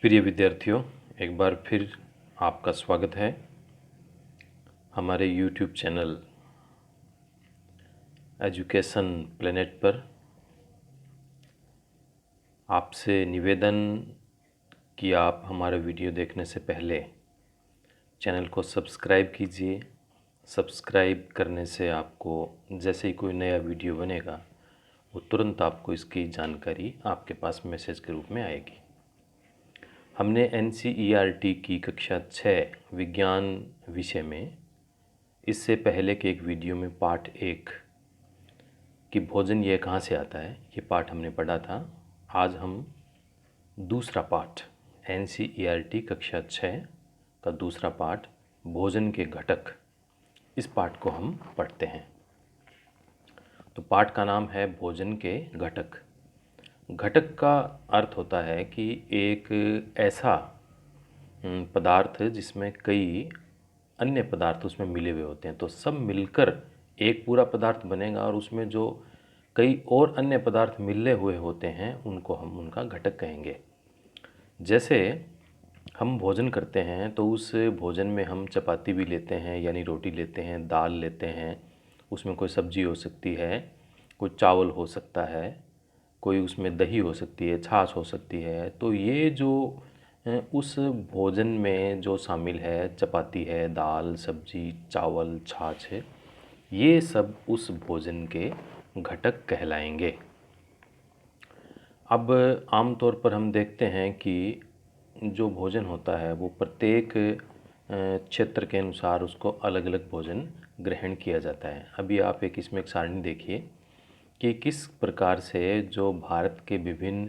प्रिय विद्यार्थियों, एक बार फिर आपका स्वागत है हमारे YouTube चैनल एजुकेशन प्लेनेट पर। आपसे निवेदन कि आप हमारा वीडियो देखने से पहले चैनल को सब्सक्राइब कीजिए। सब्सक्राइब करने से आपको जैसे ही कोई नया वीडियो बनेगा वो तुरंत आपको इसकी जानकारी आपके पास मैसेज के रूप में आएगी। हमने NCERT की कक्षा 6 विज्ञान विषय में इससे पहले के एक वीडियो में पाठ 1 कि भोजन ये कहाँ से आता है, ये पाठ हमने पढ़ा था। आज हम दूसरा पाठ NCERT कक्षा 6 का दूसरा पाठ भोजन के घटक, इस पाठ को हम पढ़ते हैं। तो पाठ का नाम है भोजन के घटक। घटक का अर्थ होता है कि एक ऐसा पदार्थ जिसमें कई अन्य पदार्थ उसमें मिले हुए होते हैं, तो सब मिलकर एक पूरा पदार्थ बनेगा और उसमें जो कई और अन्य पदार्थ मिले हुए होते हैं उनको हम उनका घटक कहेंगे। जैसे हम भोजन करते हैं तो उस भोजन में हम चपाती भी लेते हैं यानी रोटी लेते हैं, दाल लेते हैं, उसमें कोई सब्जी हो सकती है, कोई चावल हो सकता है, कोई उसमें दही हो सकती है, छाछ हो सकती है। तो ये जो उस भोजन में जो शामिल है, चपाती है, दाल, सब्जी, चावल, छाछ है, ये सब उस भोजन के घटक कहलाएंगे। अब आमतौर पर हम देखते हैं कि जो भोजन होता है वो प्रत्येक क्षेत्र के अनुसार उसको अलग अलग भोजन ग्रहण किया जाता है। अभी आप इसमें एक सारणी देखिए कि किस प्रकार से जो भारत के विभिन्न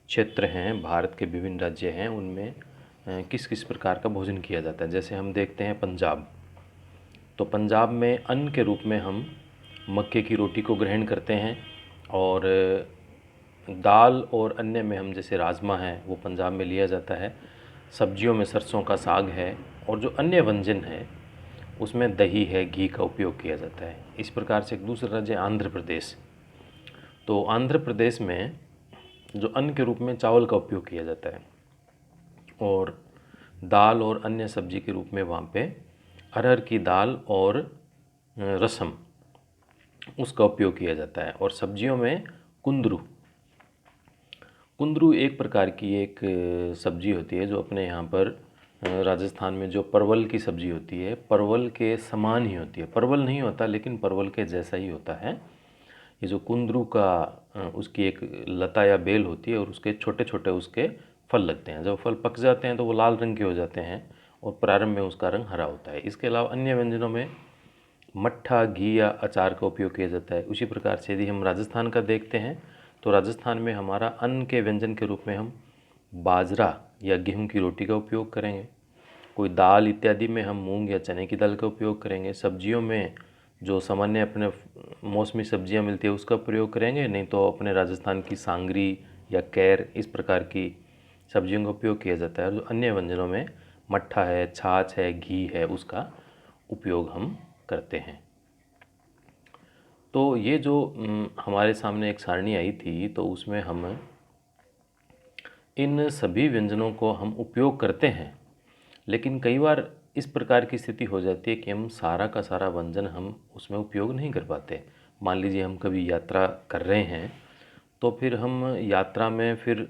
क्षेत्र हैं, भारत के विभिन्न राज्य हैं, उनमें किस किस प्रकार का भोजन किया जाता है। जैसे हम देखते हैं पंजाब, तो पंजाब में अन्न के रूप में हम मक्के की रोटी को ग्रहण करते हैं, और दाल और अन्य में हम जैसे राजमा है वो पंजाब में लिया जाता है। सब्जियों में सरसों का साग है, और जो अन्य व्यंजन है उसमें दही है, घी का उपयोग किया जाता है। इस प्रकार से एक दूसरा राज्य आंध्र प्रदेश, तो आंध्र प्रदेश में जो अन्न के रूप में चावल का उपयोग किया जाता है, और दाल और अन्य सब्जी के रूप में वहाँ पे अरहर की दाल और रसम उसका उपयोग किया जाता है। और सब्जियों में कुंदरू एक प्रकार की एक सब्जी होती है जो अपने यहाँ पर राजस्थान में जो परवल की सब्जी होती है, परवल के समान ही होती है। परवल नहीं होता लेकिन परवल के जैसा ही होता है। ये जो कुंदरू का उसकी एक लता या बेल होती है और उसके छोटे छोटे उसके फल लगते हैं। जब फल पक जाते हैं तो वो लाल रंग के हो जाते हैं और प्रारंभ में उसका रंग हरा होता है। इसके अलावा अन्य व्यंजनों में मट्ठा, घी या अचार का उपयोग किया जाता है। उसी प्रकार से यदि हम राजस्थान का देखते हैं तो राजस्थान में हमारा अन्न के व्यंजन के रूप में हम बाजरा या गेहूं की रोटी का उपयोग करेंगे। कोई दाल इत्यादि में हम मूंग या चने की दाल का उपयोग करेंगे। सब्जियों में जो सामान्य अपने मौसमी सब्जियां मिलती है उसका प्रयोग करेंगे, नहीं तो अपने राजस्थान की सांगरी या कैर, इस प्रकार की सब्जियों का उपयोग किया जाता है। और जो अन्य व्यंजनों में मट्ठा है, छाछ है, घी है, उसका उपयोग हम करते हैं। तो ये जो हमारे सामने एक सारणी आई थी, तो उसमें हम इन सभी व्यंजनों को हम उपयोग करते हैं, लेकिन कई बार इस प्रकार की स्थिति हो जाती है कि हम सारा का सारा व्यंजन हम उसमें उपयोग नहीं कर पाते। मान लीजिए हम कभी यात्रा कर रहे हैं, तो फिर हम यात्रा में फिर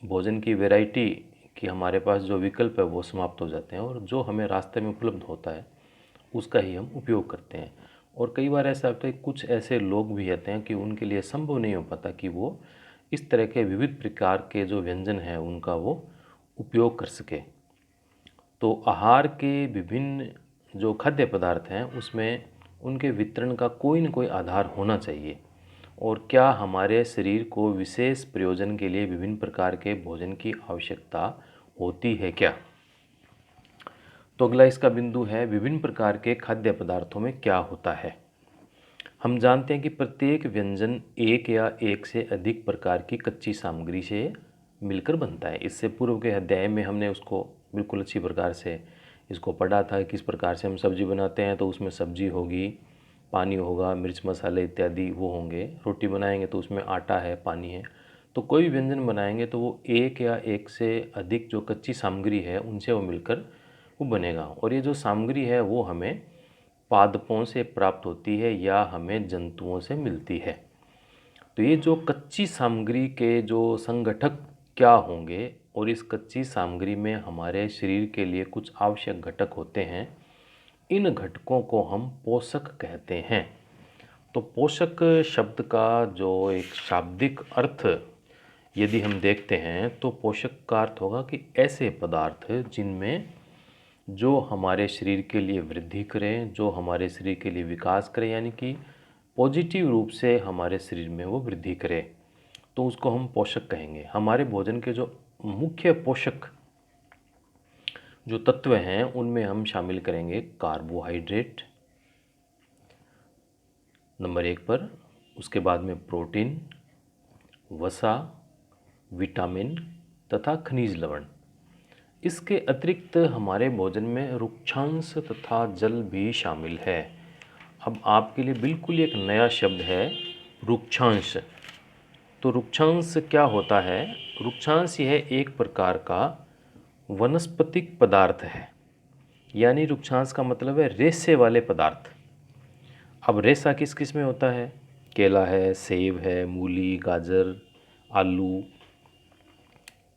भोजन की वैरायटी कि हमारे पास जो विकल्प है वो समाप्त हो जाते हैं, और जो हमें रास्ते में उपलब्ध होता है उसका ही हम उपयोग करते हैं। और कई बार ऐसा होता है कुछ ऐसे लोग भी रहते हैं कि उनके लिए संभव नहीं हो पाता कि वो इस तरह के विविध प्रकार के जो व्यंजन हैं उनका वो उपयोग कर सके। तो आहार के विभिन्न जो खाद्य पदार्थ हैं उसमें उनके वितरण का कोई न कोई आधार होना चाहिए। और क्या हमारे शरीर को विशेष प्रयोजन के लिए विभिन्न प्रकार के भोजन की आवश्यकता होती है क्या? तो अगला इसका बिंदु है विभिन्न प्रकार के खाद्य पदार्थों में क्या होता है। हम जानते हैं कि प्रत्येक व्यंजन एक या एक से अधिक प्रकार की कच्ची सामग्री से मिलकर बनता है। इससे पूर्व के अध्याय में हमने उसको बिल्कुल अच्छी प्रकार से इसको पढ़ा था। किस प्रकार से हम सब्जी बनाते हैं तो उसमें सब्जी होगी, पानी होगा, मिर्च मसाले इत्यादि वो होंगे। रोटी बनाएंगे तो उसमें आटा है, पानी है। तो कोई भी व्यंजन बनाएंगे तो वो एक या एक से अधिक जो कच्ची सामग्री है उनसे वो मिलकर वो बनेगा। और ये जो सामग्री है वो हमें पादपों से प्राप्त होती है या हमें जंतुओं से मिलती है। तो ये जो कच्ची सामग्री के जो संगठक क्या होंगे और इस कच्ची सामग्री में हमारे शरीर के लिए कुछ आवश्यक घटक होते हैं, इन घटकों को हम पोषक कहते हैं। तो पोषक शब्द का जो एक शाब्दिक अर्थ यदि हम देखते हैं तो पोषक का अर्थ होगा कि ऐसे पदार्थ जिनमें जो हमारे शरीर के लिए वृद्धि करें, जो हमारे शरीर के लिए विकास करें, यानी कि पॉजिटिव रूप से हमारे शरीर में वो वृद्धि करे, तो उसको हम पोषक कहेंगे। हमारे भोजन के जो मुख्य पोषक जो तत्व हैं उनमें हम शामिल करेंगे कार्बोहाइड्रेट नंबर 1 पर, उसके बाद में प्रोटीन, वसा, विटामिन तथा खनिज लवण। इसके अतिरिक्त हमारे भोजन में रुक्षांश तथा जल भी शामिल है। अब आपके लिए बिल्कुल एक नया शब्द है रुक्षांश। तो रुक्षांश क्या होता है? रुक्षांश यह एक प्रकार का वनस्पतिक पदार्थ है, यानी रुक्षांश का मतलब है रेशे वाले पदार्थ। अब रेशा किस किस में होता है? केला है, सेब है, मूली, गाजर, आलू,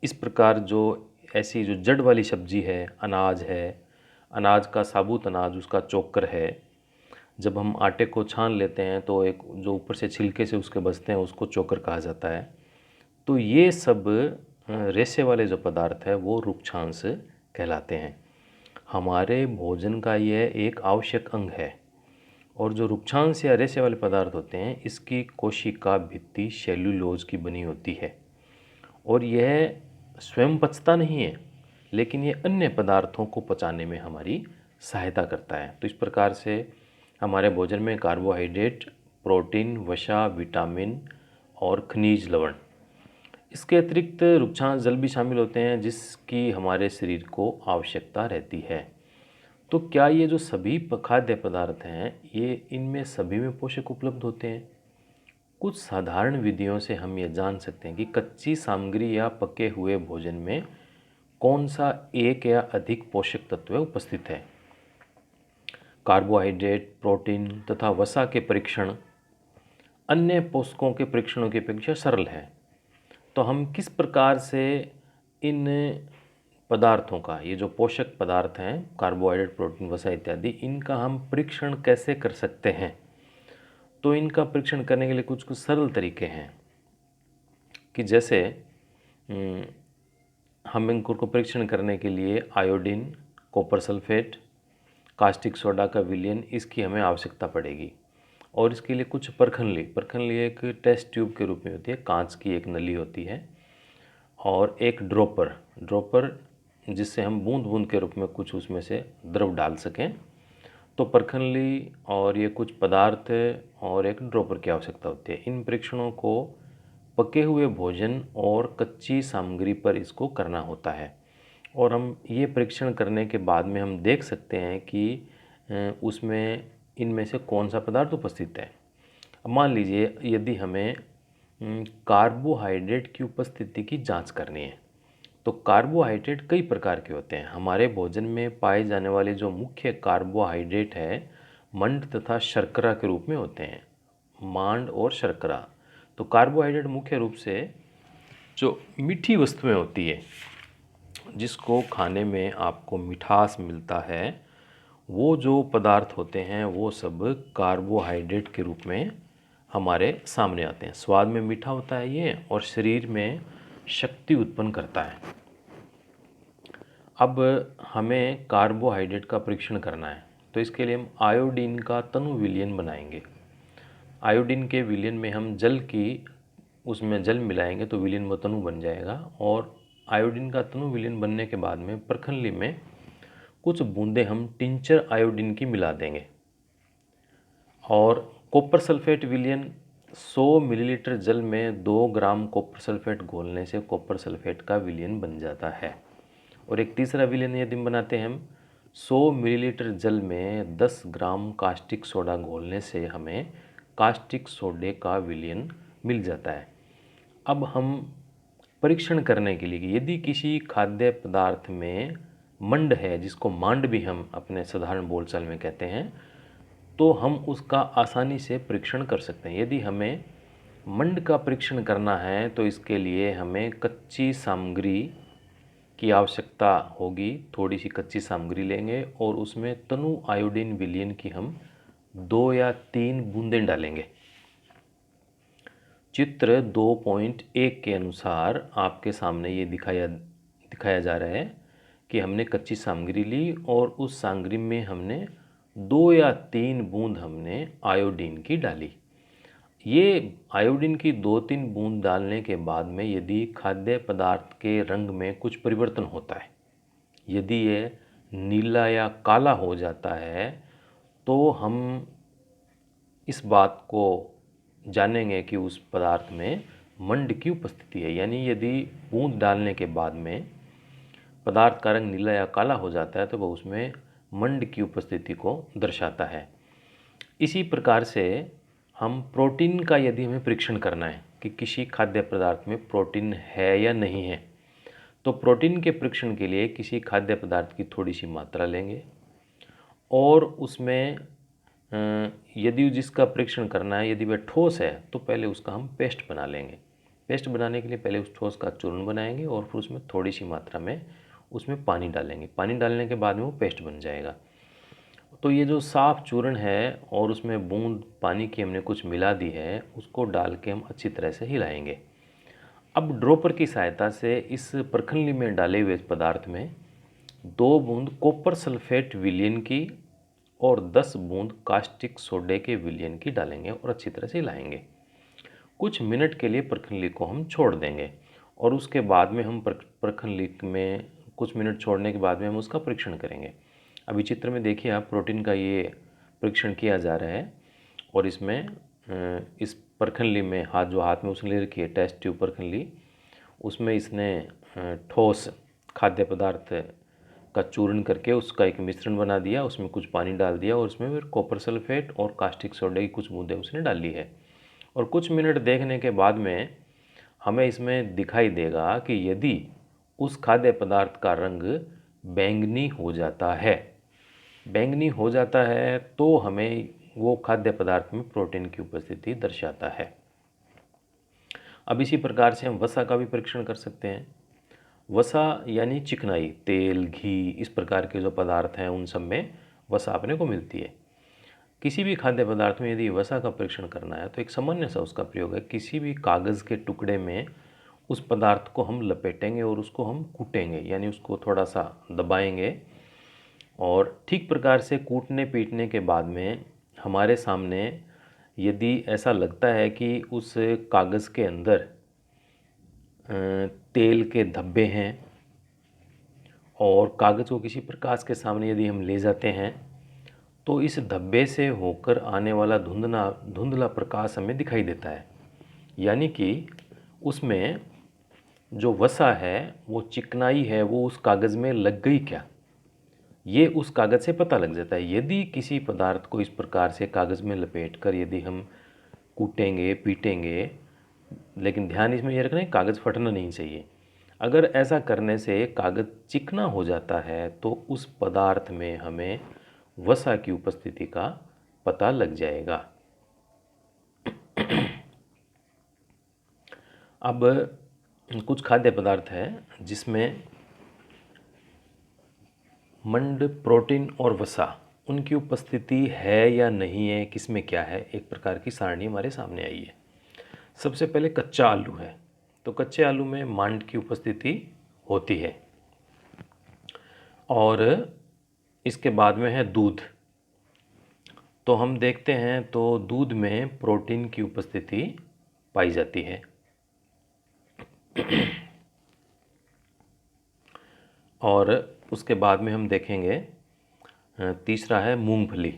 इस प्रकार जो ऐसी जो जड़ वाली सब्जी है, अनाज है, अनाज का साबुत अनाज उसका चोकर है। जब हम आटे को छान लेते हैं तो एक जो ऊपर से छिलके से उसके बचते हैं उसको चोकर कहा जाता है। तो ये सब रेशे वाले जो पदार्थ है वो रुक्षांश कहलाते हैं। हमारे भोजन का यह एक आवश्यक अंग है। और जो रुक्षांश या रेशे वाले पदार्थ होते हैं इसकी कोशिका भित्ति सेल्यूलोज की बनी होती है और यह स्वयं पचता नहीं है, लेकिन ये अन्य पदार्थों को पचाने में हमारी सहायता करता है। तो इस प्रकार से हमारे भोजन में कार्बोहाइड्रेट, प्रोटीन, वसा, विटामिन और खनिज लवण, इसके अतिरिक्त रुक्षांश जल भी शामिल होते हैं जिसकी हमारे शरीर को आवश्यकता रहती है। तो क्या ये जो सभी खाद्य पदार्थ हैं ये इनमें सभी में पोषक उपलब्ध होते हैं? कुछ साधारण विधियों से हम ये जान सकते हैं कि कच्ची सामग्री या पके हुए भोजन में कौन सा एक या अधिक पोषक तत्व उपस्थित है। कार्बोहाइड्रेट, प्रोटीन तथा वसा के परीक्षण अन्य पोषकों के परीक्षणों की अपेक्षा सरल है। तो हम किस प्रकार से इन पदार्थों का, ये जो पोषक पदार्थ हैं कार्बोहाइड्रेट, प्रोटीन, वसा इत्यादि, इनका हम परीक्षण कैसे कर सकते हैं? तो इनका परीक्षण करने के लिए कुछ कुछ सरल तरीके हैं कि जैसे हम इनको परीक्षण करने के लिए iodine, copper sulphate, caustic soda का विलयन, इसकी हमें आवश्यकता पड़ेगी। और इसके लिए कुछ परखनली एक टेस्ट ट्यूब के रूप में होती है, कांच की एक नली होती है, और एक ड्रॉपर जिससे हम बूंद बूंद के रूप में कुछ उसमें से द्रव डाल सकें। तो परखनली और ये कुछ पदार्थ और एक ड्रॉपर की आवश्यकता होती है। इन परीक्षणों को पके हुए भोजन और कच्ची सामग्री पर इसको करना होता है और हम ये परीक्षण करने के बाद में हम देख सकते हैं कि उसमें इनमें से कौन सा पदार्थ उपस्थित है। अब मान लीजिए यदि हमें कार्बोहाइड्रेट की उपस्थिति की जांच करनी है, तो कार्बोहाइड्रेट कई प्रकार के होते हैं। हमारे भोजन में पाए जाने वाले जो मुख्य कार्बोहाइड्रेट है मंड तथा शर्करा के रूप में होते हैं, मांड और शर्करा। तो कार्बोहाइड्रेट मुख्य रूप से जो मीठी वस्तुएं होती है जिसको खाने में आपको मिठास मिलता है, वो जो पदार्थ होते हैं वो सब कार्बोहाइड्रेट के रूप में हमारे सामने आते हैं। स्वाद में मीठा होता है ये और शरीर में शक्ति उत्पन्न करता है। अब हमें कार्बोहाइड्रेट का परीक्षण करना है तो इसके लिए हम आयोडीन का तनु विलयन बनाएंगे। आयोडीन के विलयन में हम उसमें जल मिलाएंगे तो विलयन व तनु बन जाएगा। और आयोडीन का तनु विलयन बनने के बाद में परखनली में कुछ बूंदें हम टिंचर आयोडीन की मिला देंगे। और कॉपर सल्फेट विलयन 100 मिलीलीटर जल में 2 ग्राम कॉपर सल्फेट घोलने से कॉपर सल्फेट का विलयन बन जाता है। और एक तीसरा विलयन यदि बनाते हैं हम 100 मिलीलीटर जल में 10 ग्राम कास्टिक सोडा घोलने से हमें कास्टिक सोडे का विलयन मिल जाता है। अब हम परीक्षण करने के लिए कि यदि किसी खाद्य पदार्थ में मंड है, जिसको मांड भी हम अपने साधारण बोलचाल में कहते हैं, तो हम उसका आसानी से परीक्षण कर सकते हैं। यदि हमें मंड का परीक्षण करना है तो इसके लिए हमें कच्ची सामग्री की आवश्यकता होगी। थोड़ी सी कच्ची सामग्री लेंगे और उसमें तनु आयोडीन विलयन की हम 2 या 3 बूंदें डालेंगे। चित्र 2.1 के अनुसार आपके सामने ये दिखाया जा रहा है कि हमने कच्ची सामग्री ली और उस सामग्री में हमने 2 या 3 बूंद हमने आयोडीन की डाली। ये आयोडीन की 2-3 बूंद डालने के बाद में यदि खाद्य पदार्थ के रंग में कुछ परिवर्तन होता है, यदि ये नीला या काला हो जाता है, तो हम इस बात को जानेंगे कि उस पदार्थ में मंड की उपस्थिति है। यानी यदि बूंद डालने के बाद में पदार्थ का रंग नीला या काला हो जाता है तो वह उसमें मंड की उपस्थिति को दर्शाता है। इसी प्रकार से हम प्रोटीन का यदि हमें परीक्षण करना है कि किसी खाद्य पदार्थ में प्रोटीन है या नहीं है, तो प्रोटीन के परीक्षण के लिए किसी खाद्य पदार्थ की थोड़ी सी मात्रा लेंगे और उसमें यदि जिसका परीक्षण करना है, यदि वह ठोस है तो पहले उसका हम पेस्ट बना लेंगे। पेस्ट बनाने के लिए पहले उस ठोस का चूर्ण बनाएंगे और फिर उसमें थोड़ी सी मात्रा में उसमें पानी डालेंगे। पानी डालने के बाद में वो पेस्ट बन जाएगा। तो ये जो साफ़ चूर्ण है और उसमें बूंद पानी की हमने कुछ मिला दी है, उसको डाल के हम अच्छी तरह से हिलाएंगे। अब ड्रॉपर की सहायता से इस परखंडी में डाले हुए पदार्थ में 2 बूंद कॉपर सल्फेट विलयन की और 10 बूंद कास्टिक सोडे के विलयन की डालेंगे और अच्छी तरह से हिलाएंगे। कुछ मिनट के लिए परखंडी को हम छोड़ देंगे और उसके बाद में हम परखंडी में कुछ मिनट छोड़ने के बाद में हम उसका परीक्षण करेंगे। अभी चित्र में देखिए आप, प्रोटीन का ये परीक्षण किया जा रहा है और इसमें इस परखंडी में हाथ में उसने ले रखी है टेस्ट ट्यूब परखंडी, उसमें इसने ठोस खाद्य पदार्थ का चूर्ण करके उसका एक मिश्रण बना दिया, उसमें कुछ पानी डाल दिया और उसमें फिर कॉपर सल्फेट और कास्टिक सोडे की कुछ बूंदें उसने डाली है। और कुछ मिनट देखने के बाद में हमें इसमें दिखाई देगा कि यदि उस खाद्य पदार्थ का रंग बैंगनी हो जाता है तो हमें वो खाद्य पदार्थ में प्रोटीन की उपस्थिति दर्शाता है। अब इसी प्रकार से हम वसा का भी परीक्षण कर सकते हैं। वसा यानी चिकनाई, तेल, घी, इस प्रकार के जो पदार्थ हैं उन सब में वसा अपने को मिलती है। किसी भी खाद्य पदार्थ में यदि वसा का परीक्षण करना है तो एक सामान्य सा उसका प्रयोग है। किसी भी कागज़ के टुकड़े में उस पदार्थ को हम लपेटेंगे और उसको हम कूटेंगे, यानी उसको थोड़ा सा दबाएंगे और ठीक प्रकार से कूटने पीटने के बाद में हमारे सामने यदि ऐसा लगता है कि उस कागज़ के अंदर तेल के धब्बे हैं और कागज़ को किसी प्रकाश के सामने यदि हम ले जाते हैं तो इस धब्बे से होकर आने वाला धुंधला प्रकाश हमें दिखाई देता है। यानी कि उसमें जो वसा है, वो चिकनाई है, वो उस कागज़ में लग गई क्या, ये उस कागज़ से पता लग जाता है। यदि किसी पदार्थ को इस प्रकार से कागज़ में लपेट कर यदि हम कूटेंगे पीटेंगे, लेकिन ध्यान इसमें यह रखना है कागज़ फटना नहीं चाहिए। अगर ऐसा करने से कागज़ चिकना हो जाता है तो उस पदार्थ में हमें वसा की उपस्थिति का पता लग जाएगा। अब कुछ खाद्य पदार्थ है जिसमें मंड, प्रोटीन और वसा, उनकी उपस्थिति है या नहीं है, किसमें क्या है, एक प्रकार की सारणी हमारे सामने आई है। सबसे पहले कच्चा आलू है, तो कच्चे आलू में मंड की उपस्थिति होती है। और इसके बाद में है दूध, तो हम देखते हैं तो दूध में प्रोटीन की उपस्थिति पाई जाती है। और उसके बाद में हम देखेंगे तीसरा है मूंगफली,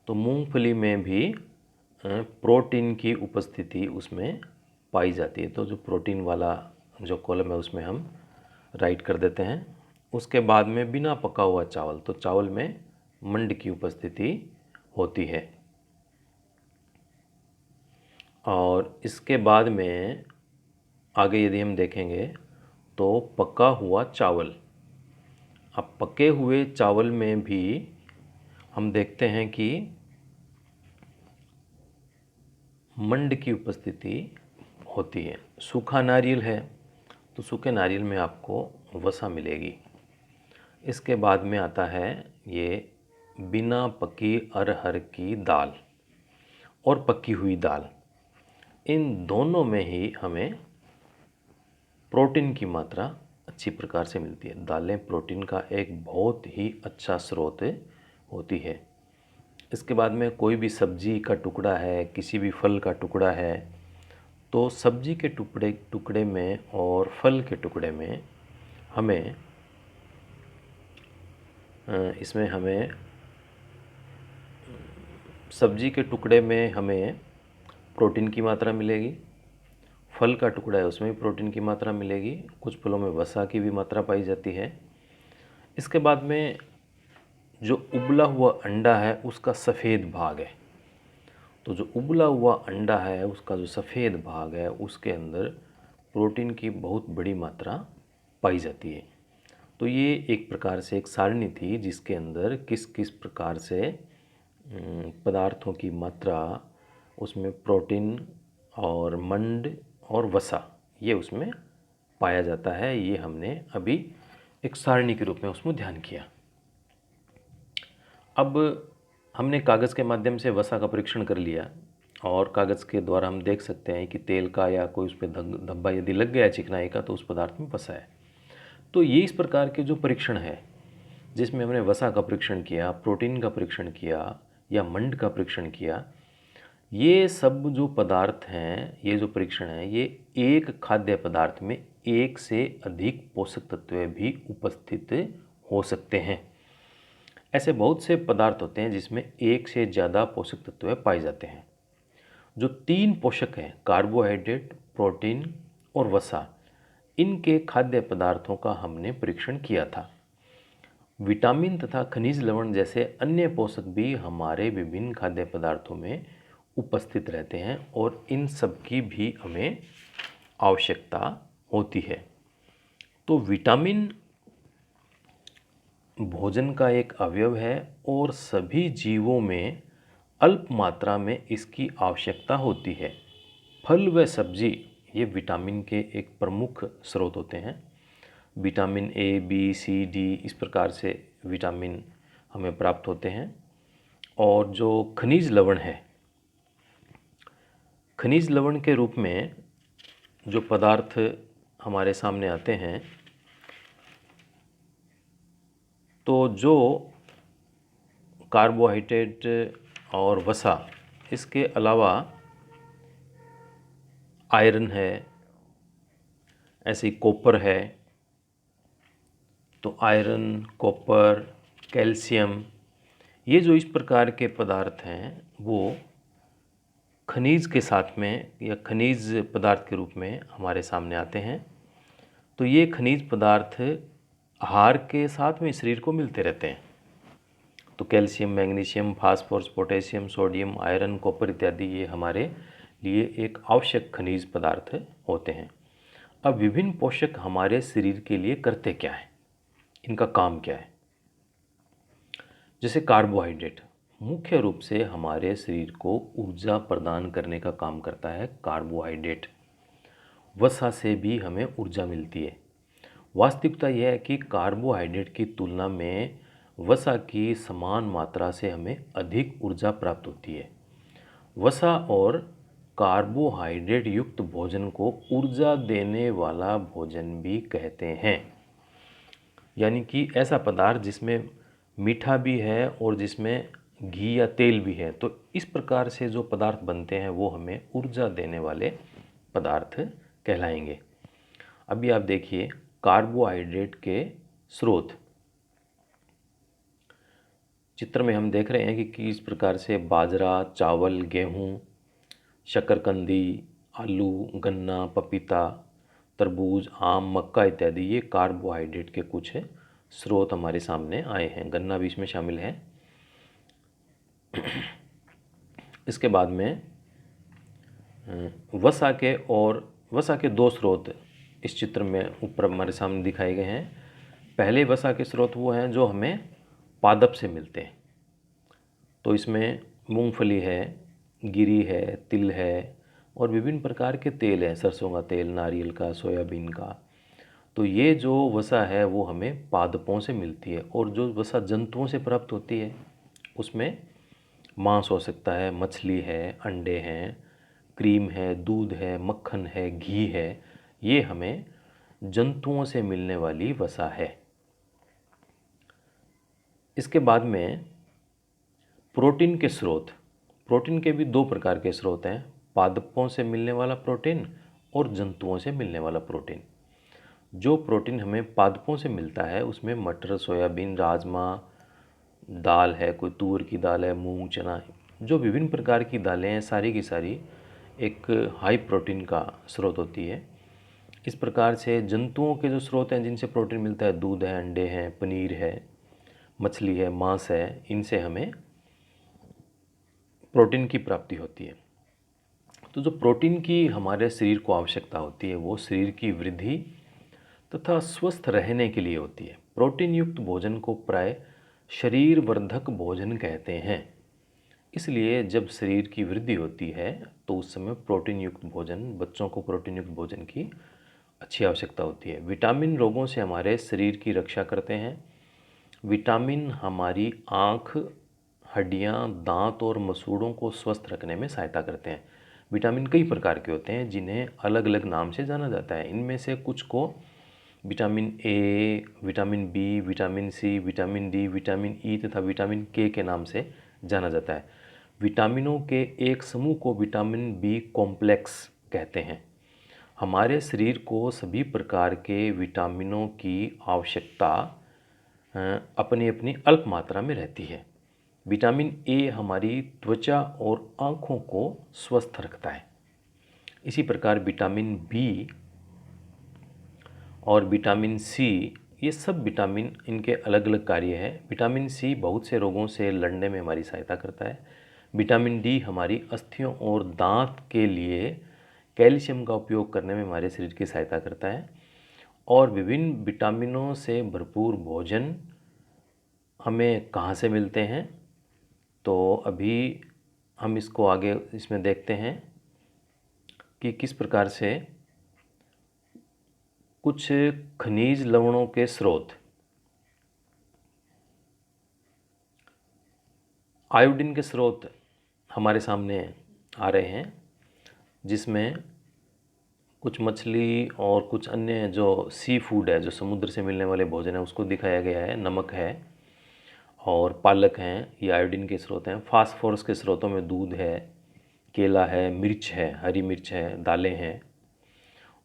तो मूंगफली में भी प्रोटीन की उपस्थिति उसमें पाई जाती है। तो जो प्रोटीन वाला जो कॉलम है उसमें हम राइट कर देते हैं। उसके बाद में बिना पका हुआ चावल, तो चावल में मंड की उपस्थिति होती है। और इसके बाद में आगे यदि हम देखेंगे तो पका हुआ चावल। अब पके हुए चावल में भी हम देखते हैं कि मंड की उपस्थिति होती है। सूखा नारियल है तो सूखे नारियल में आपको वसा मिलेगी। इसके बाद में आता है ये बिना पकी अरहर की दाल और पकी हुई दाल। इन दोनों में ही हमें प्रोटीन की मात्रा अच्छी प्रकार से मिलती है। दालें प्रोटीन का एक बहुत ही अच्छा स्रोत होती है। इसके बाद में कोई भी सब्जी का टुकड़ा है, किसी भी फल का टुकड़ा है, तो सब्जी के टुकड़े में और फल के टुकड़े में हमें इसमें हमें सब्जी के टुकड़े में हमें प्रोटीन की मात्रा मिलेगी। फल का टुकड़ा है उसमें भी प्रोटीन की मात्रा मिलेगी। कुछ फलों में वसा की भी मात्रा पाई जाती है। इसके बाद में जो उबला हुआ अंडा है उसका सफ़ेद भाग है, तो जो उबला हुआ अंडा है उसका जो सफ़ेद भाग है उसके अंदर प्रोटीन की बहुत बड़ी मात्रा पाई जाती है। तो ये एक प्रकार से एक सारणी थी जिसके अंदर किस किस प्रकार से पदार्थों की मात्रा, उसमें प्रोटीन और मंड और वसा ये उसमें पाया जाता है। ये हमने अभी एक सारणी के रूप में उसमें ध्यान किया। अब हमने कागज़ के माध्यम से वसा का परीक्षण कर लिया और कागज़ के द्वारा हम देख सकते हैं कि तेल का या कोई उस पर धब्बा यदि लग गया चिकनाई का तो उस पदार्थ में वसा है। तो ये इस प्रकार के जो परीक्षण है जिसमें हमने वसा का परीक्षण किया, प्रोटीन का परीक्षण किया या मंड का परीक्षण किया, ये सब जो पदार्थ हैं, ये जो परीक्षण है, ये एक खाद्य पदार्थ में एक से अधिक पोषक तत्व भी उपस्थित हो सकते हैं। ऐसे बहुत से पदार्थ होते हैं जिसमें एक से ज़्यादा पोषक तत्व पाए जाते हैं। जो 3 पोषक हैं, कार्बोहाइड्रेट, प्रोटीन और वसा, इनके खाद्य पदार्थों का हमने परीक्षण किया था। विटामिन तथा खनिज लवण जैसे अन्य पोषक भी हमारे विभिन्न खाद्य पदार्थों में उपस्थित रहते हैं और इन सब की भी हमें आवश्यकता होती है। तो विटामिन भोजन का एक अवयव है और सभी जीवों में अल्प मात्रा में इसकी आवश्यकता होती है। फल व सब्जी ये विटामिन के एक प्रमुख स्रोत होते हैं। Vitamin A, B, C, D इस प्रकार से विटामिन हमें प्राप्त होते हैं। और जो खनिज लवण है, खनिज लवण के रूप में जो पदार्थ हमारे सामने आते हैं, तो जो कार्बोहाइड्रेट और वसा, इसके अलावा आयरन है, ऐसे ही कॉपर है। तो आयरन, कॉपर, कैल्शियम ये जो इस प्रकार के पदार्थ हैं वो खनिज के साथ में या खनिज पदार्थ के रूप में हमारे सामने आते हैं। तो ये खनिज पदार्थ आहार के साथ में शरीर को मिलते रहते हैं। तो calcium, magnesium, phosphorus, potassium, sodium, iron, copper इत्यादि ये हमारे लिए एक आवश्यक खनिज पदार्थ होते हैं। अब विभिन्न पोषक हमारे शरीर के लिए करते क्या हैं, इनका काम क्या है। जैसे कार्बोहाइड्रेट मुख्य रूप से हमारे शरीर को ऊर्जा प्रदान करने का काम करता है। कार्बोहाइड्रेट, वसा से भी हमें ऊर्जा मिलती है। वास्तविकता यह है कि कार्बोहाइड्रेट की तुलना में वसा की समान मात्रा से हमें अधिक ऊर्जा प्राप्त होती है। वसा और कार्बोहाइड्रेट युक्त भोजन को ऊर्जा देने वाला भोजन भी कहते हैं। यानी कि ऐसा पदार्थ जिसमें मीठा भी है और जिसमें घी या तेल भी है, तो इस प्रकार से जो पदार्थ बनते हैं वो हमें ऊर्जा देने वाले पदार्थ कहलाएंगे। अभी आप देखिए कार्बोहाइड्रेट के स्रोत चित्र में हम देख रहे हैं कि किस प्रकार से बाजरा, चावल, गेहूँ, शकरकंदी, आलू, गन्ना, पपीता, तरबूज, आम, मक्का इत्यादि ये कार्बोहाइड्रेट के कुछ स्रोत हमारे सामने आए हैं। गन्ना भी इसमें शामिल है। इसके बाद में वसा के और वसा के दो स्रोत इस चित्र में ऊपर हमारे सामने दिखाए गए हैं। पहले वसा के स्रोत वो हैं जो हमें पादप से मिलते हैं। तो इसमें मूंगफली है, गिरी है, तिल है और विभिन्न प्रकार के तेल हैं, सरसों का तेल, नारियल का, सोयाबीन का। तो ये जो वसा है वो हमें पादपों से मिलती है। और जो वसा जंतुओं से प्राप्त होती है उसमें मांस हो सकता है, मछली है, अंडे हैं, क्रीम है, दूध है, मक्खन है, घी है। ये हमें जंतुओं से मिलने वाली वसा है। इसके बाद में प्रोटीन के स्रोत। प्रोटीन के भी दो प्रकार के स्रोत हैं, पादपों से मिलने वाला प्रोटीन और जंतुओं से मिलने वाला प्रोटीन। जो प्रोटीन हमें पादपों से मिलता है उसमें मटर, सोयाबीन, राजमा, दाल है, कोई तुअर की दाल है, मूंग, चना, जो विभिन्न प्रकार की दालें हैं सारी की सारी एक हाई प्रोटीन का स्रोत होती है। इस प्रकार से जंतुओं के जो स्रोत हैं जिनसे प्रोटीन मिलता है, दूध है, अंडे हैं, पनीर है, मछली है, मांस है, इनसे हमें प्रोटीन की प्राप्ति होती है। तो जो प्रोटीन की हमारे शरीर को आवश्यकता होती है वो शरीर की वृद्धि तथा स्वस्थ रहने के लिए होती है। प्रोटीन युक्त भोजन को प्राय शरीर वर्धक भोजन कहते हैं। इसलिए जब शरीर की वृद्धि होती है तो उस समय प्रोटीन युक्त भोजन, बच्चों को प्रोटीन युक्त भोजन की अच्छी आवश्यकता होती है। विटामिन रोगों से हमारे शरीर की रक्षा करते हैं। विटामिन हमारी आँख, हड्डियाँ, दांत और मसूड़ों को स्वस्थ रखने में सहायता करते हैं। विटामिन कई प्रकार के होते हैं जिन्हें अलग अलग नाम से जाना जाता है। इनमें से कुछ को vitamin A, vitamin B, vitamin C, vitamin D, vitamin E तथा विटामिन के नाम से जाना जाता है। विटामिनों के एक समूह को विटामिन बी कॉम्प्लेक्स कहते हैं। हमारे शरीर को सभी प्रकार के विटामिनों की आवश्यकता अपनी अपनी अल्प मात्रा में रहती है। विटामिन ए हमारी त्वचा और आँखों को स्वस्थ रखता है। इसी प्रकार विटामिन बी और विटामिन सी, ये सब विटामिन, इनके अलग अलग कार्य हैं। विटामिन सी बहुत से रोगों से लड़ने में हमारी सहायता करता है। विटामिन डी हमारी अस्थियों और दांत के लिए कैल्शियम का उपयोग करने में हमारे शरीर की सहायता करता है। और विभिन्न विटामिनों से भरपूर भोजन हमें कहाँ से मिलते हैं, तो अभी हम इसको आगे इसमें देखते हैं कि किस प्रकार से कुछ खनिज लवणों के स्रोत। आयोडीन के स्रोत हमारे सामने आ रहे हैं, जिसमें कुछ मछली और कुछ अन्य जो सी फूड है, जो समुद्र से मिलने वाले भोजन है, उसको दिखाया गया है। नमक है और पालक हैं, ये आयोडीन के स्रोत हैं। फास्फोरस के स्रोतों में दूध है, केला है, मिर्च है, हरी मिर्च है, दालें हैं।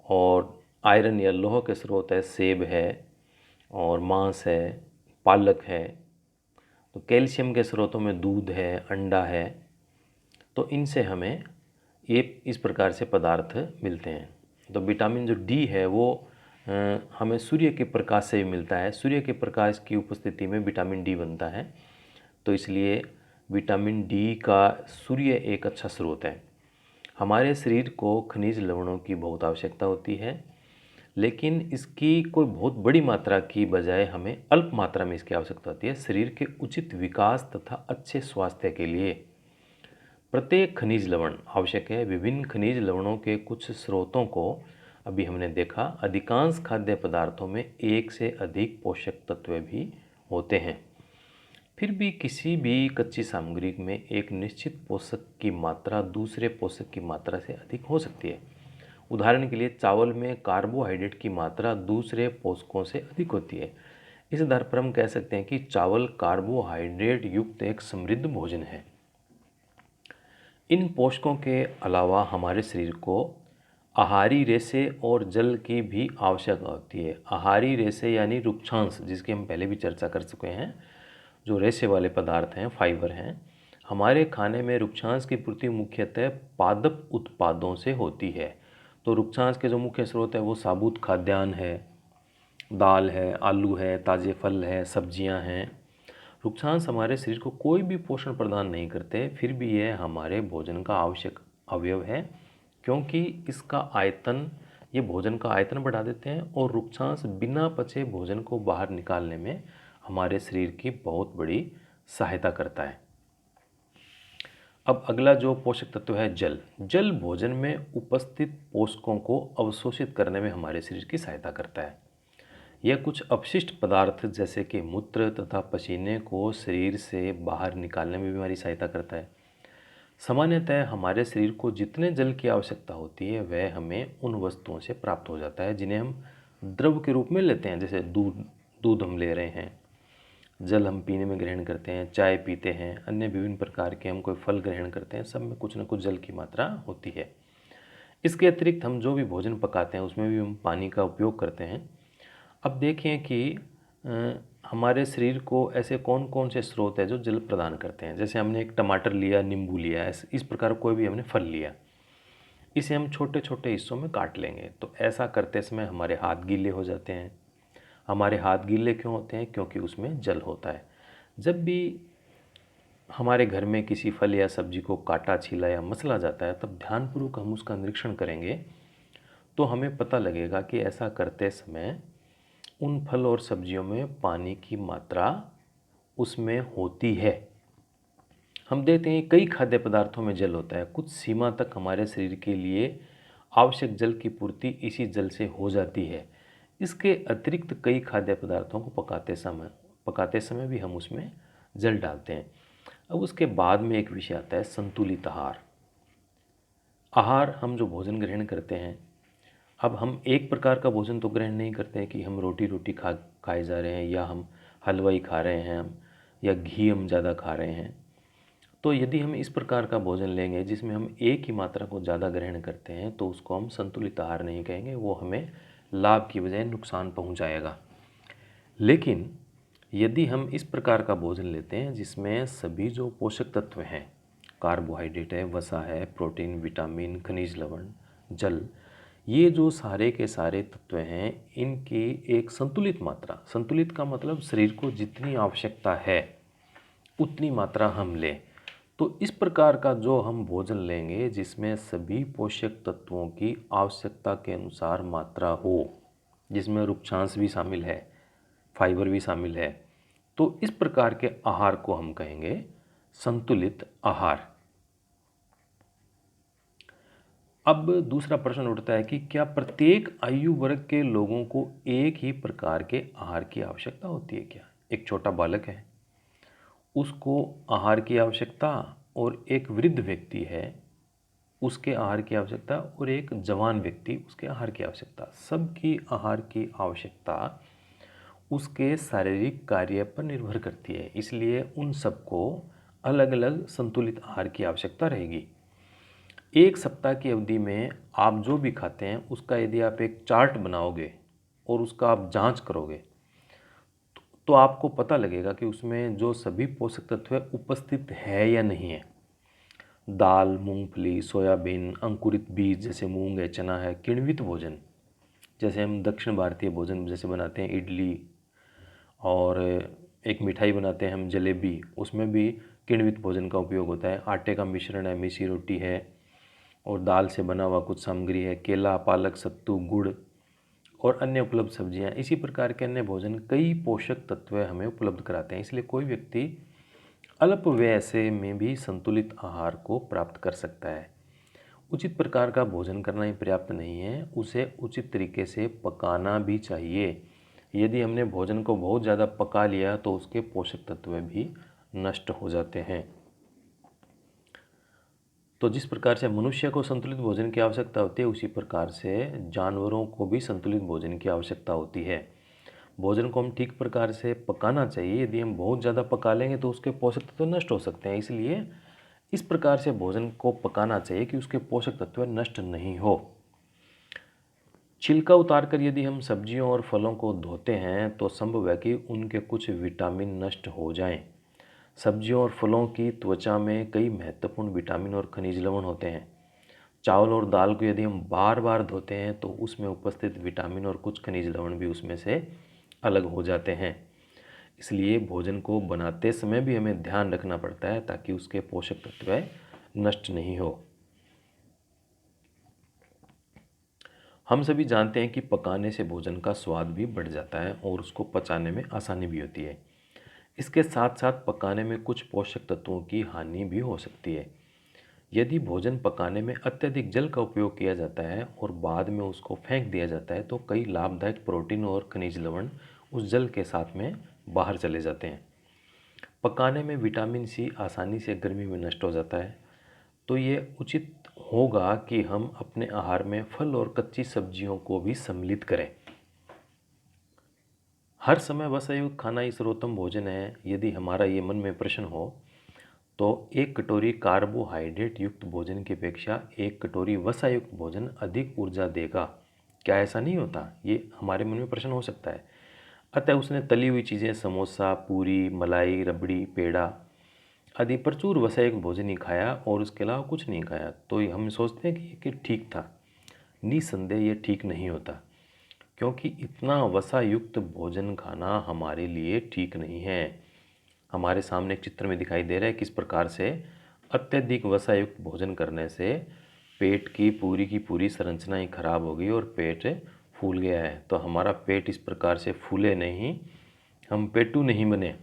और आयरन या लोह के स्रोत है, सेब है और मांस है, पालक है। तो कैल्शियम के स्रोतों में दूध है, अंडा है। तो इनसे हमें ये इस प्रकार से पदार्थ मिलते हैं। तो विटामिन जो डी है वो हमें सूर्य के प्रकाश से भी मिलता है। सूर्य के प्रकाश की उपस्थिति में विटामिन डी बनता है। तो इसलिए विटामिन डी का सूर्य एक अच्छा स्रोत है। हमारे शरीर को खनिज लवणों की बहुत आवश्यकता होती है, लेकिन इसकी कोई बहुत बड़ी मात्रा की बजाय हमें अल्प मात्रा में इसकी आवश्यकता होती है। शरीर के उचित विकास तथा अच्छे स्वास्थ्य के लिए प्रत्येक खनिज लवण आवश्यक है। विभिन्न खनिज लवणों के कुछ स्रोतों को अभी हमने देखा। अधिकांश खाद्य पदार्थों में एक से अधिक पोषक तत्व भी होते हैं। फिर भी किसी भी कच्ची सामग्री में एक निश्चित पोषक की मात्रा दूसरे पोषक की मात्रा से अधिक हो सकती है। उदाहरण के लिए चावल में कार्बोहाइड्रेट की मात्रा दूसरे पोषकों से अधिक होती है। इस आधार पर हम कह सकते हैं कि चावल कार्बोहाइड्रेट युक्त एक समृद्ध भोजन है। इन पोषकों के अलावा हमारे शरीर को आहारी रेशे और जल की भी आवश्यकता होती है। आहारी रेशे यानी रुक्षांश, जिसकी हम पहले भी चर्चा कर चुके हैं, जो रेशे वाले पदार्थ हैं, फाइबर हैं। हमारे खाने में रुक्षांश की पूर्ति मुख्यतः पादप उत्पादों से होती है। तो रुक्षांश के जो मुख्य स्रोत है वो साबुत खाद्यान्न है, दाल है, आलू है, ताज़े फल है, सब्जियां हैं। रुक्षांश हमारे शरीर को कोई भी पोषण प्रदान नहीं करते, फिर भी यह हमारे भोजन का आवश्यक अवयव है, क्योंकि इसका आयतन, ये भोजन का आयतन बढ़ा देते हैं और रुक्षांश बिना पचे भोजन को बाहर निकालने में हमारे शरीर की बहुत बड़ी सहायता करता है। अब अगला जो पोषक तत्व है जल। जल भोजन में उपस्थित पोषकों को अवशोषित करने में हमारे शरीर की सहायता करता है। यह कुछ अपशिष्ट पदार्थ जैसे कि मूत्र तथा पसीने को शरीर से बाहर निकालने में भी हमारी सहायता करता है। सामान्यतः हमारे शरीर को जितने जल की आवश्यकता होती है वह हमें उन वस्तुओं से प्राप्त हो जाता है जिन्हें हम द्रव के रूप में लेते हैं। जैसे दूध हम ले रहे हैं, जल हम पीने में ग्रहण करते हैं, चाय पीते हैं, अन्य विभिन्न प्रकार के हम कोई फल ग्रहण करते हैं, सब में कुछ न कुछ जल की मात्रा होती है। इसके अतिरिक्त हम जो भी भोजन पकाते हैं उसमें भी हम पानी का उपयोग करते हैं। अब देखें कि हमारे शरीर को ऐसे कौन कौन से स्रोत हैं जो जल प्रदान करते हैं। जैसे हमने एक टमाटर लिया, नींबू लिया, इस प्रकार कोई भी हमने फल लिया, इसे हम छोटे छोटे हिस्सों में काट लेंगे। तो ऐसा करते समय हमारे हाथ गीले हो जाते हैं। हमारे हाथ गीले क्यों होते हैं? क्योंकि उसमें जल होता है। जब भी हमारे घर में किसी फल या सब्जी को काटा, छीला या मसला जाता है तब ध्यानपूर्वक हम उसका निरीक्षण करेंगे तो हमें पता लगेगा कि ऐसा करते समय उन फल और सब्जियों में पानी की मात्रा उसमें होती है। हम देखते हैं कई खाद्य पदार्थों में जल होता है। कुछ सीमा तक हमारे शरीर के लिए आवश्यक जल की पूर्ति इसी जल से हो जाती है। इसके अतिरिक्त कई खाद्य पदार्थों को पकाते समय भी हम उसमें जल डालते हैं। अब उसके बाद में एक विषय आता है संतुलित आहार। आहार हम जो भोजन ग्रहण करते हैं, अब हम एक प्रकार का भोजन तो ग्रहण नहीं करते हैं कि हम रोटी खाए जा रहे हैं या हम हलवा ही खा रहे हैं या घी हम ज़्यादा खा रहे हैं। तो यदि हम इस प्रकार का भोजन लेंगे जिसमें हम एक ही मात्रा को ज़्यादा ग्रहण करते हैं तो उसको हम संतुलित आहार नहीं कहेंगे, वो हमें लाभ की बजाय नुकसान पहुंचाएगा। लेकिन यदि हम इस प्रकार का भोजन लेते हैं जिसमें सभी जो पोषक तत्व हैं, कार्बोहाइड्रेट है, वसा है, प्रोटीन, विटामिन, खनिज लवण, जल, ये जो सारे के सारे तत्व हैं इनकी एक संतुलित मात्रा, संतुलित का मतलब शरीर को जितनी आवश्यकता है उतनी मात्रा हम लें, तो इस प्रकार का जो हम भोजन लेंगे जिसमें सभी पोषक तत्वों की आवश्यकता के अनुसार मात्रा हो, जिसमें रुक्षांश भी शामिल है, फाइबर भी शामिल है, तो इस प्रकार के आहार को हम कहेंगे संतुलित आहार। अब दूसरा प्रश्न उठता है कि क्या प्रत्येक आयु वर्ग के लोगों को एक ही प्रकार के आहार की आवश्यकता होती है? क्या एक छोटा बालक है उसको आहार की आवश्यकता, और एक वृद्ध व्यक्ति है उसके आहार की आवश्यकता, और एक जवान व्यक्ति उसके आहार की आवश्यकता, सबकी आहार की आवश्यकता उसके शारीरिक कार्य पर निर्भर करती है। इसलिए उन सबको अलग अलग संतुलित आहार की आवश्यकता रहेगी। एक सप्ताह की अवधि में आप जो भी खाते हैं उसका यदि आप एक चार्ट बनाओगे और उसका आप जांच करोगे तो आपको पता लगेगा कि उसमें जो सभी पोषक तत्व उपस्थित है या नहीं है। दाल, मूंगफली, सोयाबीन, अंकुरित बीज जैसे मूंग है, चना है, किण्वित भोजन जैसे हम दक्षिण भारतीय भोजन जैसे बनाते हैं इडली, और एक मिठाई बनाते हैं हम जलेबी, उसमें भी किण्वित भोजन का उपयोग होता है। आटे का मिश्रण है, मिसी रोटी है और दाल से बना हुआ कुछ सामग्री है, केला, पालक, सत्तू, गुड़ और अन्य उपलब्ध सब्जियां। इसी प्रकार के अन्य भोजन कई पोषक तत्व हमें उपलब्ध कराते हैं। इसलिए कोई व्यक्ति अल्प व्यय से में भी संतुलित आहार को प्राप्त कर सकता है। उचित प्रकार का भोजन करना ही पर्याप्त नहीं है, उसे उचित तरीके से पकाना भी चाहिए। यदि हमने भोजन को बहुत ज़्यादा पका लिया तो उसके पोषक तत्व भी नष्ट हो जाते हैं। तो जिस प्रकार से मनुष्य को संतुलित भोजन की आवश्यकता होती है उसी प्रकार से जानवरों को भी संतुलित भोजन की आवश्यकता होती है। भोजन को हम ठीक प्रकार से पकाना चाहिए। यदि हम बहुत ज़्यादा पका लेंगे तो उसके पोषक तत्व नष्ट हो सकते हैं। इसलिए इस प्रकार से भोजन को पकाना चाहिए कि उसके पोषक तत्व नष्ट नहीं हो। छिलका उतारकर यदि हम सब्जियों और फलों को धोते हैं तो संभव है कि उनके कुछ विटामिन नष्ट हो जाएं। सब्जियों और फलों की त्वचा में कई महत्वपूर्ण विटामिन और खनिज लवण होते हैं। चावल और दाल को यदि हम बार बार धोते हैं तो उसमें उपस्थित विटामिन और कुछ खनिज लवण भी उसमें से अलग हो जाते हैं। इसलिए भोजन को बनाते समय भी हमें ध्यान रखना पड़ता है ताकि उसके पोषक तत्व नष्ट नहीं हो। हम सभी जानते हैं कि पकाने से भोजन का स्वाद भी बढ़ जाता है और उसको पचाने में आसानी भी होती है। इसके साथ साथ पकाने में कुछ पोषक तत्वों की हानि भी हो सकती है। यदि भोजन पकाने में अत्यधिक जल का उपयोग किया जाता है और बाद में उसको फेंक दिया जाता है तो कई लाभदायक प्रोटीन और खनिज लवण उस जल के साथ में बाहर चले जाते हैं। पकाने में विटामिन सी आसानी से गर्मी में नष्ट हो जाता है, तो ये उचित होगा कि हम अपने आहार में फल और कच्ची सब्जियों को भी सम्मिलित करें। हर समय वसायुक्त खाना ही सर्वोत्तम भोजन है, यदि हमारा ये मन में प्रश्न हो तो एक कटोरी कार्बोहाइड्रेट युक्त भोजन की अपेक्षा एक कटोरी वसायुक्त भोजन अधिक ऊर्जा देगा। क्या ऐसा नहीं होता? ये हमारे मन में प्रश्न हो सकता है। अतः उसने तली हुई चीज़ें, समोसा, पूरी, मलाई, रबड़ी, पेड़ा आदि प्रचुर वसायुक्त भोजन ही खाया और उसके अलावा कुछ नहीं खाया, तो हम सोचते हैं कि ठीक था। निसंदेह ये ठीक नहीं होता, क्योंकि इतना वसा युक्त भोजन खाना हमारे लिए ठीक नहीं है। हमारे सामने एक चित्र में दिखाई दे रहा है किस प्रकार से अत्यधिक वसा युक्त भोजन करने से पेट की पूरी संरचना ही खराब हो गई और पेट फूल गया है। तो हमारा पेट इस प्रकार से फूले नहीं, हम पेटू नहीं बने,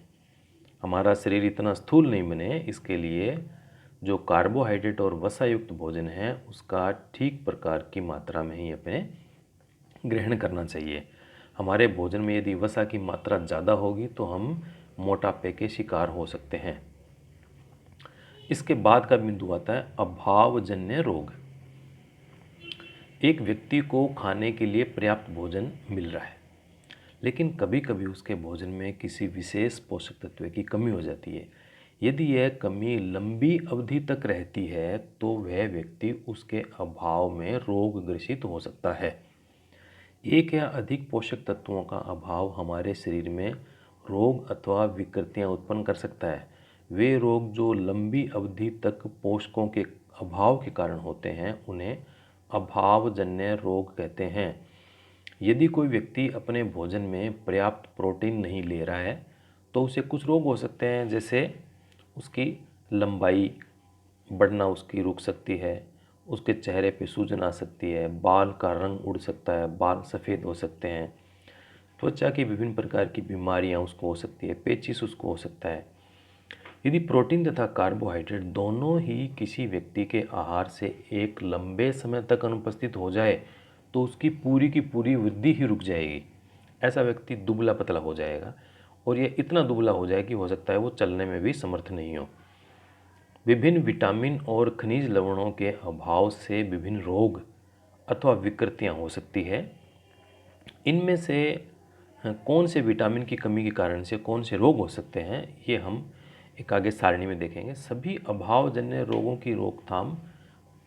हमारा शरीर इतना स्थूल नहीं बने, इसके लिए जो कार्बोहाइड्रेट और वसा युक्त भोजन है उसका ठीक प्रकार की मात्रा में ही अपने ग्रहण करना चाहिए। हमारे भोजन में यदि वसा की मात्रा ज़्यादा होगी तो हम मोटापे के शिकार हो सकते हैं। इसके बाद का बिंदु आता है अभावजन्य रोग। एक व्यक्ति को खाने के लिए पर्याप्त भोजन मिल रहा है, लेकिन कभी कभी उसके भोजन में किसी विशेष पोषक तत्व की कमी हो जाती है। यदि यह कमी लंबी अवधि तक रहती है तो वह व्यक्ति उसके अभाव में रोग ग्रसित हो सकता है। एक या अधिक पोषक तत्वों का अभाव हमारे शरीर में रोग अथवा विकृतियां उत्पन्न कर सकता है। वे रोग जो लंबी अवधि तक पोषकों के अभाव के कारण होते हैं उन्हें अभावजन्य रोग कहते हैं। यदि कोई व्यक्ति अपने भोजन में पर्याप्त प्रोटीन नहीं ले रहा है तो उसे कुछ रोग हो सकते हैं, जैसे उसकी लंबाई बढ़ना उसकी रुक सकती है, उसके चेहरे पे सूजन आ सकती है, बाल का रंग उड़ सकता है, बाल सफ़ेद हो सकते हैं, त्वचा की विभिन्न प्रकार की बीमारियां उसको हो सकती है, पेचिस उसको हो सकता है। यदि प्रोटीन तथा कार्बोहाइड्रेट दोनों ही किसी व्यक्ति के आहार से एक लंबे समय तक अनुपस्थित हो जाए तो उसकी पूरी की पूरी वृद्धि ही रुक जाएगी। ऐसा व्यक्ति दुबला पतला हो जाएगा और यह इतना दुबला हो जाए कि हो सकता है वो चलने में भी समर्थ नहीं हो। विभिन्न विटामिन और खनिज लवणों के अभाव से विभिन्न रोग अथवा विकृतियां हो सकती है। इनमें से कौन से विटामिन की कमी के कारण से कौन से रोग हो सकते हैं ये हम एक आगे सारणी में देखेंगे। सभी अभावजन्य रोगों की रोकथाम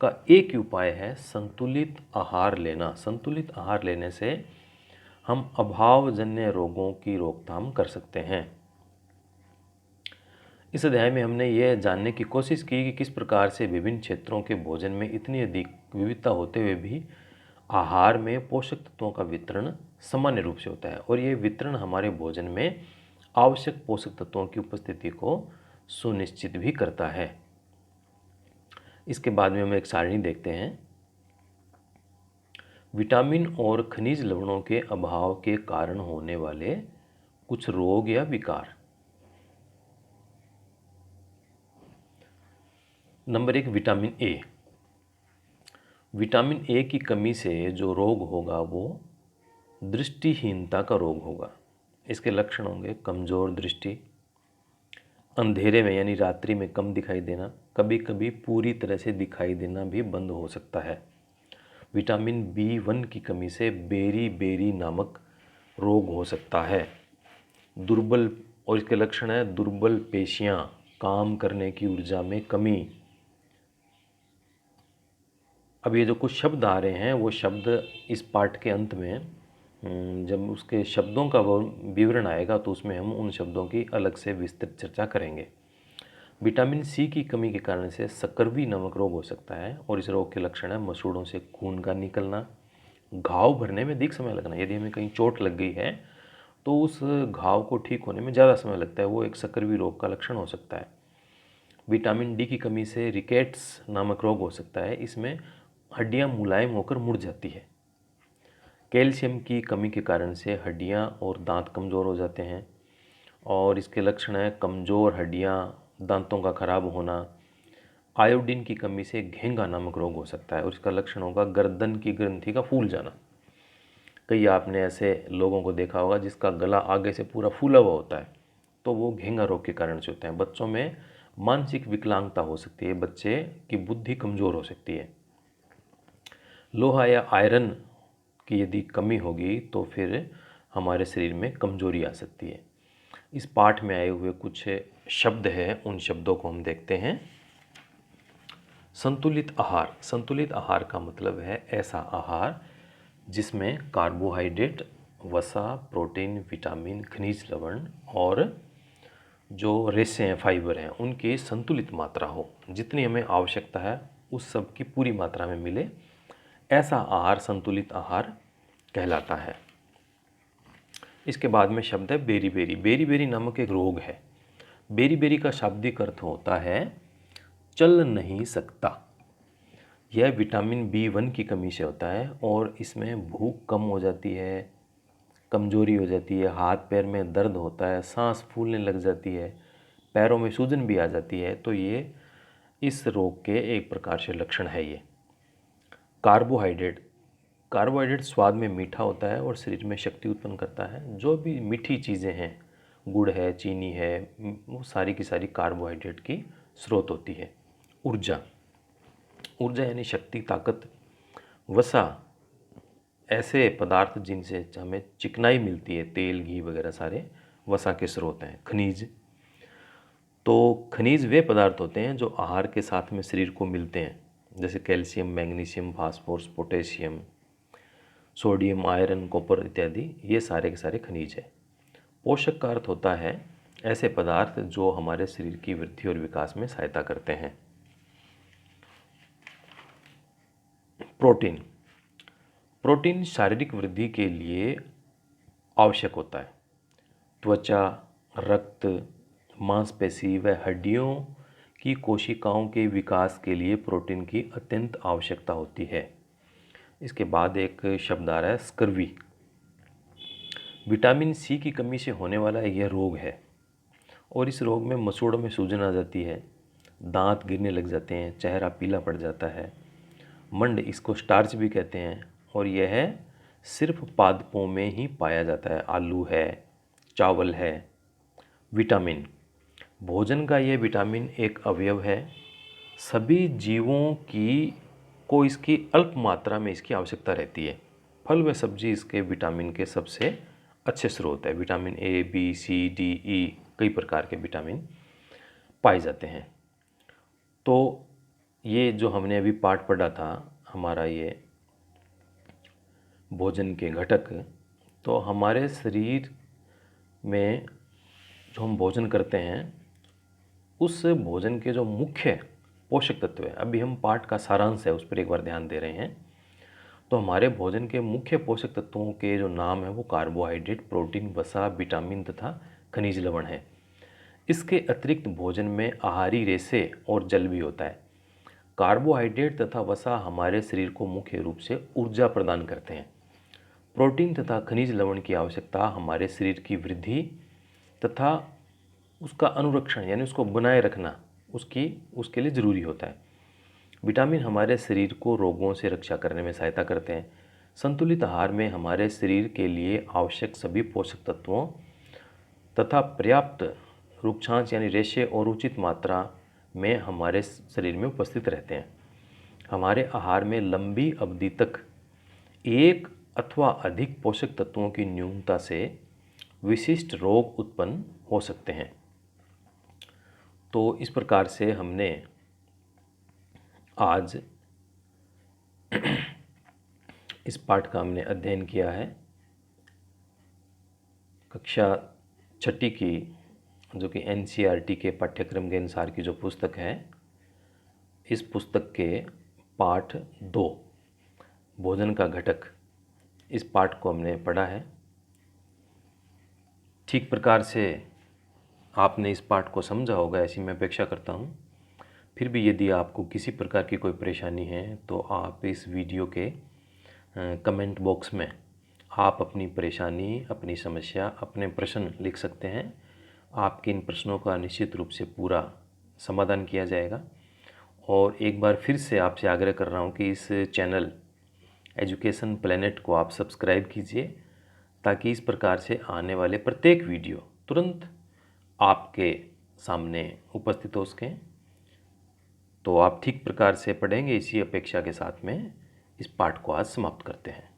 का एक ही उपाय है संतुलित आहार लेना। संतुलित आहार लेने से हम अभावजन्य रोगों की रोकथाम कर सकते हैं। इस अध्याय में हमने यह जानने की कोशिश की कि किस प्रकार से विभिन्न क्षेत्रों के भोजन में इतनी अधिक विविधता होते हुए भी आहार में पोषक तत्वों का वितरण सामान्य रूप से होता है और ये वितरण हमारे भोजन में आवश्यक पोषक तत्वों की उपस्थिति को सुनिश्चित भी करता है। इसके बाद में हम एक सारणी देखते हैं। विटामिन और खनिज लवणों के अभाव के कारण होने वाले कुछ रोग या विकार। Number 1, vitamin A. Vitamin A की कमी से जो रोग होगा वो दृष्टिहीनता का रोग होगा। इसके लक्षण होंगे कमज़ोर दृष्टि, अंधेरे में यानी रात्रि में कम दिखाई देना, कभी कभी पूरी तरह से दिखाई देना भी बंद हो सकता है। विटामिन B1 की कमी से बेरी बेरी नामक रोग हो सकता है। दुर्बल, और इसके लक्षण है दुर्बल पेशियां, काम करने की ऊर्जा में कमी। अब ये जो कुछ शब्द आ रहे हैं वो शब्द इस पाठ के अंत में जब उसके शब्दों का विवरण आएगा तो उसमें हम उन शब्दों की अलग से विस्तृत चर्चा करेंगे। विटामिन सी की कमी के कारण से सकरवी नामक रोग हो सकता है और इस रोग के लक्षण है मसूड़ों से खून का निकलना, घाव भरने में अधिक समय लगना। यदि हमें कहीं चोट लग गई है तो उस घाव को ठीक होने में ज़्यादा समय लगता है, वो एक सकरवी रोग का लक्षण हो सकता है। विटामिन डी की कमी से रिकेट्स नामक रोग हो सकता है। इसमें हड्डियां मुलायम होकर मुड़ जाती है। कैल्शियम की कमी के कारण से हड्डियाँ और दांत कमज़ोर हो जाते हैं। और इसके लक्षण हैं कमज़ोर हड्डियाँ, दांतों का खराब होना। आयोडीन की कमी से घेंगा नामक रोग हो सकता है और इसका लक्षण होगा गर्दन की ग्रंथि का फूल जाना। कई आपने ऐसे लोगों को देखा होगा जिसका गला आगे से पूरा फूला हुआ होता है, तो वो घेंगा रोग के कारण से होते हैं। बच्चों में मानसिक विकलांगता हो सकती है, बच्चे की बुद्धि कमज़ोर हो सकती है। लोहा या आयरन की यदि कमी होगी तो फिर हमारे शरीर में कमज़ोरी आ सकती है। इस पाठ में आए हुए कुछ शब्द हैं, उन शब्दों को हम देखते हैं। संतुलित आहार। संतुलित आहार का मतलब है ऐसा आहार जिसमें कार्बोहाइड्रेट, वसा, प्रोटीन, विटामिन, खनिज लवण और जो रेशे हैं, फाइबर हैं, उनकी संतुलित मात्रा हो। जितनी हमें आवश्यकता है उस सब की पूरी मात्रा में मिले, ऐसा आहार संतुलित आहार कहलाता है। इसके बाद में शब्द है बेरी-बेरी। बेरी-बेरी नामक एक रोग है। बेरी-बेरी का शाब्दिक अर्थ होता है चल नहीं सकता। यह विटामिन B1 की कमी से होता है और इसमें भूख कम हो जाती है, कमज़ोरी हो जाती है, हाथ पैर में दर्द होता है, सांस फूलने लग जाती है, पैरों में सूजन भी आ जाती है। तो ये इस रोग के एक प्रकार से लक्षण है। ये कार्बोहाइड्रेट। कार्बोहाइड्रेट स्वाद में मीठा होता है और शरीर में शक्ति उत्पन्न करता है। जो भी मीठी चीज़ें हैं, गुड़ है, चीनी है, वो सारी की सारी कार्बोहाइड्रेट की स्रोत होती है। ऊर्जा। ऊर्जा यानी शक्ति, ताकत। वसा, ऐसे पदार्थ जिनसे हमें चिकनाई मिलती है, तेल, घी वगैरह सारे वसा के स्रोत हैं। खनिज। तो खनिज वे पदार्थ होते हैं जो आहार के साथ में शरीर को मिलते हैं, जैसे calcium, magnesium, phosphorus, potassium, sodium, iron, copper इत्यादि। ये सारे के सारे खनिज हैं। पोषक का अर्थ होता है ऐसे पदार्थ जो हमारे शरीर की वृद्धि और विकास में सहायता करते हैं। प्रोटीन। प्रोटीन शारीरिक वृद्धि के लिए आवश्यक होता है। त्वचा, रक्त, मांसपेशी व हड्डियों की कोशिकाओं के विकास के लिए प्रोटीन की अत्यंत आवश्यकता होती है। इसके बाद एक शब्द आ रहा है स्कर्वी। विटामिन C की कमी से होने वाला यह रोग है और इस रोग में मसूड़ों में सूजन आ जाती है, दांत गिरने लग जाते हैं, चेहरा पीला पड़ जाता है। मंड, इसको स्टार्च भी कहते हैं, और यह सिर्फ पादपों में ही पाया जाता है। आलू है, चावल है। विटामिन। भोजन का यह विटामिन एक अवयव है। सभी जीवों को इसकी अल्प मात्रा में इसकी आवश्यकता रहती है। फल व सब्जी इसके विटामिन के सबसे अच्छे स्रोत है। Vitamin A, B, C, D, E, कई प्रकार के विटामिन पाए जाते हैं। तो ये जो हमने अभी पाठ पढ़ा था, हमारा ये भोजन के घटक, तो हमारे शरीर में जो हम भोजन करते हैं उस भोजन के जो मुख्य पोषक तत्व है, अभी हम पाठ का सारांश है उस पर एक बार ध्यान दे रहे हैं। तो हमारे भोजन के मुख्य पोषक तत्वों के जो नाम है वो कार्बोहाइड्रेट, प्रोटीन, वसा, विटामिन तथा खनिज लवण है। इसके अतिरिक्त भोजन में आहारी रेशे और जल भी होता है। कार्बोहाइड्रेट तथा वसा हमारे शरीर को मुख्य रूप से ऊर्जा प्रदान करते हैं। प्रोटीन तथा खनिज लवण की आवश्यकता हमारे शरीर की वृद्धि तथा उसका अनुरक्षण यानी उसको बनाए रखना उसके लिए ज़रूरी होता है। विटामिन हमारे शरीर को रोगों से रक्षा करने में सहायता करते हैं। संतुलित आहार में हमारे शरीर के लिए आवश्यक सभी पोषक तत्वों तथा पर्याप्त रूक्षांश यानी रेशे और उचित मात्रा में हमारे शरीर में उपस्थित रहते हैं। हमारे आहार में लंबी अवधि तक एक अथवा अधिक पोषक तत्वों की न्यूनता से विशिष्ट रोग उत्पन्न हो सकते हैं। तो इस प्रकार से हमने आज इस पाठ का हमने अध्ययन किया है। कक्षा 6ठी की जो कि NCERT के पाठ्यक्रम के अनुसार की जो पुस्तक है, इस पुस्तक के पाठ 2 भोजन का घटक, इस पाठ को हमने पढ़ा है। ठीक प्रकार से आपने इस पाठ को समझा होगा ऐसी मैं अपेक्षा करता हूँ। फिर भी यदि आपको किसी प्रकार की कोई परेशानी है तो आप इस वीडियो के कमेंट बॉक्स में आप अपनी परेशानी, अपनी समस्या, अपने प्रश्न लिख सकते हैं। आपके इन प्रश्नों का निश्चित रूप से पूरा समाधान किया जाएगा। और एक बार फिर से आपसे आग्रह कर रहा हूँ कि इस चैनल एजुकेशन प्लेनेट को आप सब्सक्राइब कीजिए, ताकि इस प्रकार से आने वाले प्रत्येक वीडियो तुरंत आपके सामने उपस्थित हो सकें। तो आप ठीक प्रकार से पढ़ेंगे, इसी अपेक्षा के साथ में इस पाठ को आज समाप्त करते हैं।